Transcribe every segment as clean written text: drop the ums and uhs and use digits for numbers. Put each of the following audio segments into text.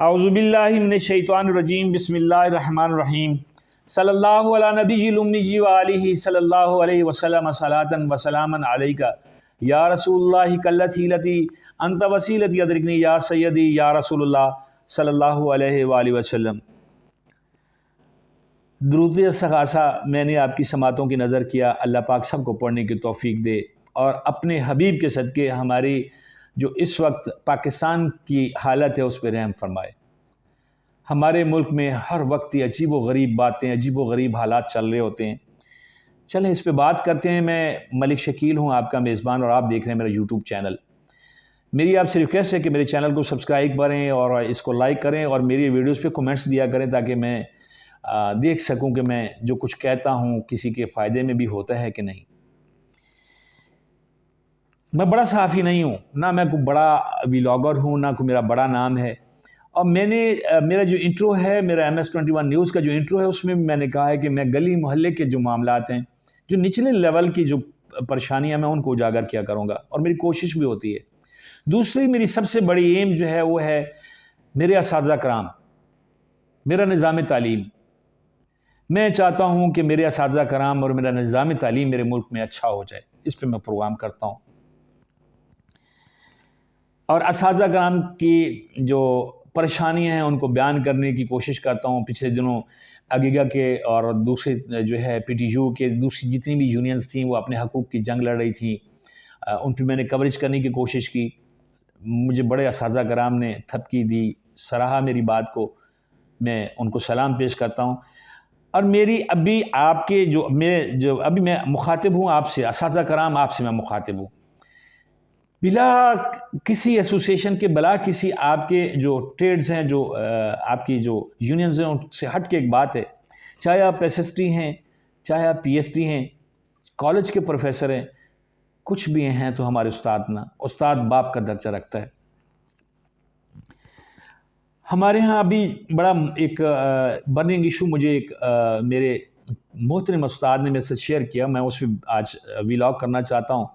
औज़ुबिल्लाहि मिनश्शैतानिर्रजीम बिस्मिल्लाहिर्रहमानिर्रहीम सल्लल्लाहु अला नबिय्यिल उम्मी व आलिहि सल्लल्लाहु अलैहि वसल्लम सलातन व सलामन अलैका या रसूलुल्लाहि कल्लती लती अंत वसीलती अदरिकनी या सय्यदी या रसूलुल्लाह सल्लल्लाहु अलैहि व आलिहि वसल्लम। दुरूद सगासा मैंने आपकी समातों की नज़र किया। अल्लाह पाक सबको पढ़ने की तौफीक दे और अपने हबीब के सदक़े हमारी जो इस वक्त पाकिस्तान की हालत है उस पर रहम फरमाए। हमारे मुल्क में हर वक्त ही अजीब व गरीब बातें, अजीब व गरीब हालात चल रहे होते हैं। चलें इस पे बात करते हैं। मैं मलिक शकील हूँ, आपका मेज़बान, और आप देख रहे हैं मेरा यूट्यूब चैनल। मेरी आपसे रिक्वेस्ट है कि मेरे चैनल को सब्सक्राइब करें और इसको लाइक करें और मेरी वीडियोज़ पे कमेंट्स दिया करें ताकि मैं देख सकूं कि मैं जो कुछ कहता हूं किसी के फ़ायदे में भी होता है कि नहीं। मैं बड़ा सहाफ़ी नहीं हूं, ना मैं कोई बड़ा व्लॉगर हूं, ना कोई मेरा बड़ा नाम है। और मेरा जो इंट्रो है, मेरा MS21 न्यूज़ का जो इंट्रो है, उसमें मैंने कहा है कि मैं गली मोहल्ले के जो मामलात हैं, जो निचले लेवल की जो परेशानियाँ, मैं उनको उजागर किया करूँगा और मेरी कोशिश भी होती है। दूसरी मेरी सबसे बड़ी एम जो है वो है मेरे असातिज़ा कराम, मेरा निज़ाम तालीम। मैं चाहता हूँ कि मेरे असातिज़ा कराम और मेरा निज़ाम तालीम मेरे मुल्क में अच्छा हो जाए। इस पर मैं प्रोग्राम करता हूँ और असातिज़ा कराम की जो परेशानियाँ हैं उनको बयान करने की कोशिश करता हूँ। पिछले दिनों अगीगा के और दूसरे जो है PTU के दूसरी जितनी भी यूनियंस थी वो अपने हकूक़ की जंग लड़ रही थी, उन पर मैंने कवरेज करने की कोशिश की। मुझे बड़े असातिज़ा कराम ने थपकी दी, सराहा मेरी बात को, मैं उनको सलाम पेश करता हूँ। और मेरी अभी आपके जो अभी मैं मुखातिब हूँ आपसे, असातिज़ा कराम आपसे मैं मुखातिब हूँ, बिला किसी एसोसिएशन के, बिला किसी आपके जो ट्रेड्स हैं, जो आपकी जो यूनियंस हैं, उनसे हट के एक बात है। चाहे आप SST हैं, चाहे आप PhD हैं, कॉलेज के प्रोफेसर हैं, कुछ भी हैं तो हमारे उस्ताद ना, उस्ताद बाप का दर्जा रखता है। हमारे यहाँ अभी बड़ा एक बर्निंग इशू मुझे एक मेरे मोहतरम उस्ताद ने मेरे से शेयर किया, मैं उस पर आज व्लॉग करना चाहता हूँ।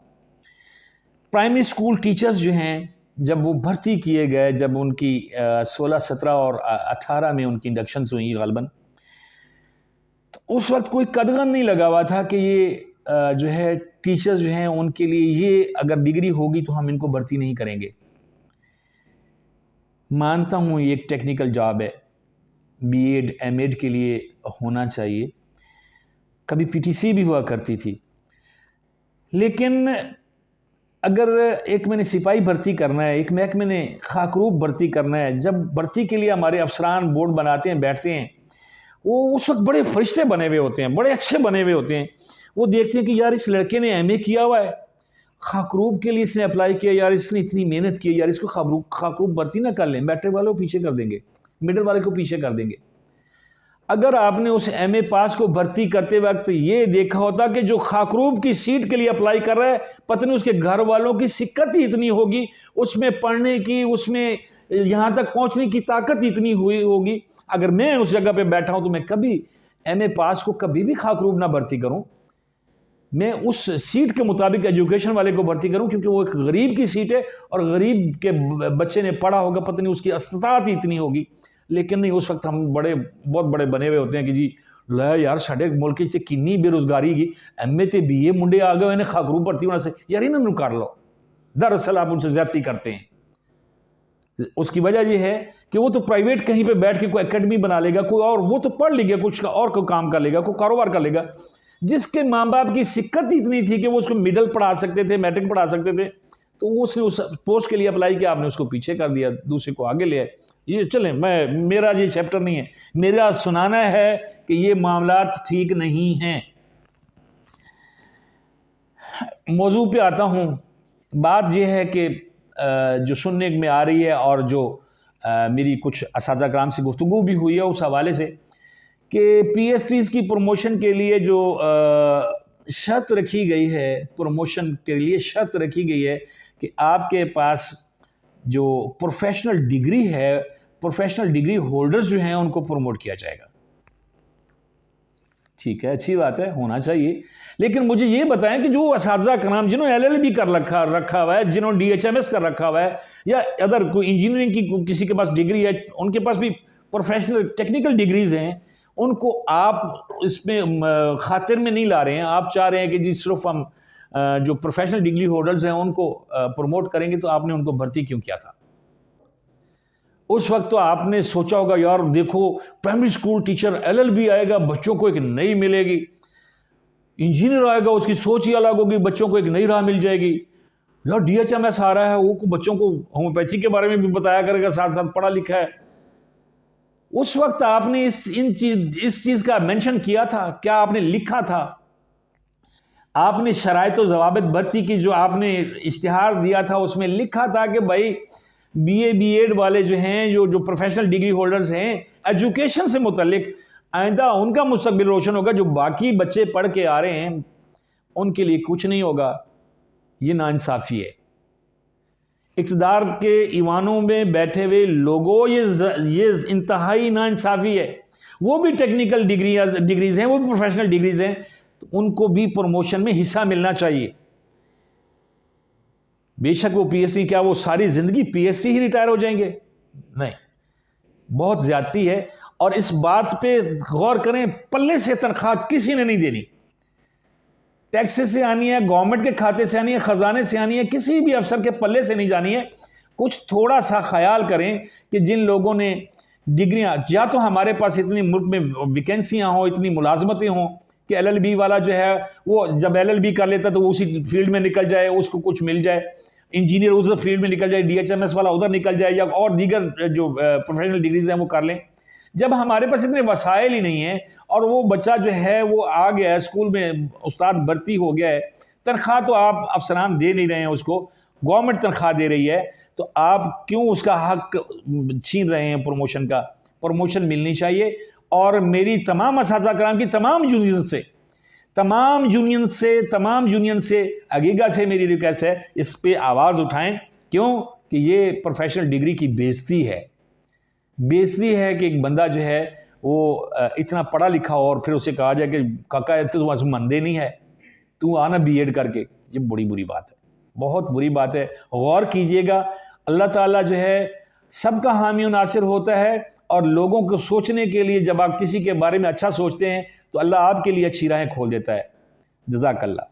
प्राइमरी स्कूल टीचर्स जो हैं, जब वो भर्ती किए गए, जब उनकी 16, 17 और 18 में उनकी इंडक्शंस हुई ग़ालिबन, तो उस वक्त कोई कदगन नहीं लगा हुआ था कि ये जो है टीचर्स जो हैं उनके लिए ये अगर डिग्री होगी तो हम इनको भर्ती नहीं करेंगे। मानता हूँ ये एक टेक्निकल जॉब है, B.Ed M.Ed के लिए होना चाहिए, कभी PTC भी हुआ करती थी। लेकिन अगर एक मैंने सिपाही भर्ती करना है, एक महकमे ने खाकरूब भर्ती करना है, जब भर्ती के लिए हमारे अफसरान बोर्ड बनाते हैं, बैठते हैं, वो उस वक्त बड़े फरिश्ते बने हुए होते हैं, बड़े अच्छे बने हुए होते हैं। वो देखते हैं कि यार इस लड़के ने MA किया हुआ है, खाकरूब के लिए इसने अप्लाई किया, यार इसने इतनी मेहनत की, यार इसको खाकरूब भर्ती ना कर लें, मैट्रिक वालों को पीछे कर देंगे, मिडिल वाले को पीछे कर देंगे। अगर आपने उस MA पास को भर्ती करते वक्त ये देखा होता कि जो खाकरूब की सीट के लिए अप्लाई कर रहा है, पता नहीं उसके घर वालों की सिक्कत ही इतनी होगी, उसमें पढ़ने की, उसमें यहाँ तक पहुँचने की ताकत इतनी हुई होगी। अगर मैं उस जगह पे बैठा हूँ तो मैं कभी MA पास को कभी भी खाकरूब ना भर्ती करूँ, मैं उस सीट के मुताबिक एजुकेशन वाले को भर्ती करूं, क्योंकि वो एक गरीब की सीट है और गरीब के बच्चे ने पढ़ा होगा, पता नहीं उसकी इस्तात ही इतनी होगी। लेकिन नहीं, उस वक्त हम बहुत बड़े बने हुए होते हैं कि जी लै यार साढ़े मुल्क से किन्नी बेरोजगारी की, MA ते BA मुंडे आ गए इन्हें खाकरूब भर्ती होने से, यार इन्होंने कर लो। दरअसल आप उनसे ज्यादती करते हैं। उसकी वजह यह है कि वो तो प्राइवेट कहीं पे बैठ के कोई एकेडमी बना लेगा, कोई और, वो तो पढ़ लेगा, कुछ और कोई काम कर लेगा, कोई कारोबार कर लेगा। जिसके माँ बाप की सिक्कत इतनी थी कि वो उसको मिडिल पढ़ा सकते थे, मैट्रिक पढ़ा सकते थे, तो उसने उस पोस्ट के लिए अप्लाई किया, आपने उसको पीछे कर दिया, दूसरे को आगे ले आए। ये चलें, मेरा ये चैप्टर नहीं है, मेरा सुनाना है कि ये मामलात ठीक नहीं हैं। मौजू पे आता हूँ। बात यह है कि जो सुनने में आ रही है और जो मेरी कुछ असातिज़ा कराम से गुफ्तगू भी हुई है उस हवाले से कि PhDs की प्रमोशन के लिए जो शर्त रखी गई है, प्रमोशन के लिए शर्त रखी गई है कि आपके पास जो प्रोफेशनल डिग्री है, प्रोफेशनल डिग्री होल्डर्स जो हैं उनको प्रमोट किया जाएगा। ठीक है, अच्छी बात है, होना चाहिए। लेकिन मुझे ये बताएं कि जो असातिज़ा कराम जिन्होंने एलएलबी कर रखा हुआ है, जिन्होंने डीएचएमएस कर रखा हुआ है, या अदर कोई इंजीनियरिंग की किसी के पास डिग्री है, उनके पास भी प्रोफेशनल टेक्निकल डिग्रीज हैं, उनको आप इसमें खातिर में नहीं ला रहे हैं। आप चाह रहे हैं कि जी सिर्फ हम जो प्रोफेशनल डिग्री होल्डर्स हैं उनको प्रमोट करेंगे, तो आपने उनको भर्ती क्यों किया था? उस वक्त तो आपने सोचा होगा यार देखो, प्राइमरी स्कूल टीचर एलएलबी आएगा, बच्चों को एक नई मिलेगी, इंजीनियर आएगा उसकी सोच ही अलग होगी, बच्चों को एक नई राह मिल जाएगी। यार डीएचएमएस आ रहा है, वो बच्चों को होम्योपैथी के बारे में भी बताया करेगा, साथ साथ पढ़ा लिखा है। उस वक्त आपने इस चीज का मेंशन किया था? क्या आपने लिखा था? आपने शराइत व ज़वाबित भर्ती की जो आपने इश्तिहार दिया था उसमें लिखा था कि भाई बीए बीएड वाले जो हैं, जो प्रोफेशनल डिग्री होल्डर्स हैं, एजुकेशन से मुतल्लिक आइंदा उनका मुस्तकबिल रोशन होगा, जो बाकी बच्चे पढ़ के आ रहे हैं उनके लिए कुछ नहीं होगा। ये नाइंसाफ़ी है। इक़्तिदार के ईवानों में बैठे हुए लोगों, ये इंतहाई नाइंसाफ़ी है। वो भी टेक्निकल डिग्रीज़ हैं, वो भी प्रोफेशनल डिग्रीज़ हैं, तो उनको भी प्रमोशन में हिस्सा मिलना चाहिए। बेशक वो पीएचडी, क्या वो सारी ज़िंदगी पीएचडी ही रिटायर हो जाएंगे? नहीं, बहुत ज़्यादती है। और इस बात पे गौर करें, पल्ले से तनख्वाह किसी ने नहीं देनी, टैक्सेस से आनी है, गवर्नमेंट के खाते से आनी है, खजाने से आनी है, किसी भी अफसर के पल्ले से नहीं जानी है। कुछ थोड़ा सा ख्याल करें कि जिन लोगों ने डिग्रियां, या तो हमारे पास इतनी मुल्क में वैकेंसियां हों, इतनी मुलाजमतें हों कि एलएलबी वाला जो है वो जब एलएलबी कर लेता तो वो उसी फील्ड में निकल जाए, उसको कुछ मिल जाए, इंजीनियर उस फील्ड में निकल जाए, डीएचएमएस वाला उधर निकल जाए, या और दीगर जो प्रोफेशनल डिग्रीज हैं वो कर लें। जब हमारे पास इतने वसाइल ही नहीं है और वो बच्चा जो है वो आ गया है स्कूल में, उस्ताद भर्ती हो गया है, तनख्वाह तो आप अफसरान दे नहीं रहे हैं उसको, गवर्नमेंट तनख्वाह दे रही है, तो आप क्यों उसका हक छीन रहे हैं? प्रमोशन का, प्रमोशन मिलनी चाहिए। और मेरी तमाम असातिज़ा कराम की तमाम यूनियन से अगीगा से मेरी रिक्वेस्ट है, इस पे आवाज़ उठाएं। क्यों? कि ये प्रोफेशनल डिग्री की बेइज्जती है कि एक बंदा जो है वो इतना पढ़ा लिखा हो और फिर उसे कहा जाए कि काका तो मंदे नहीं है, तू आना बीएड करके। ये बड़ी बुरी बात है, बहुत बुरी बात है। गौर कीजिएगा, अल्लाह ताला जो है सबका हामी और नासिर होता है, और लोगों को सोचने के लिए जब आप किसी के बारे में अच्छा सोचते हैं तो अल्लाह आपके लिए अच्छी राहें खोल देता है। जज़ाकल्लाह।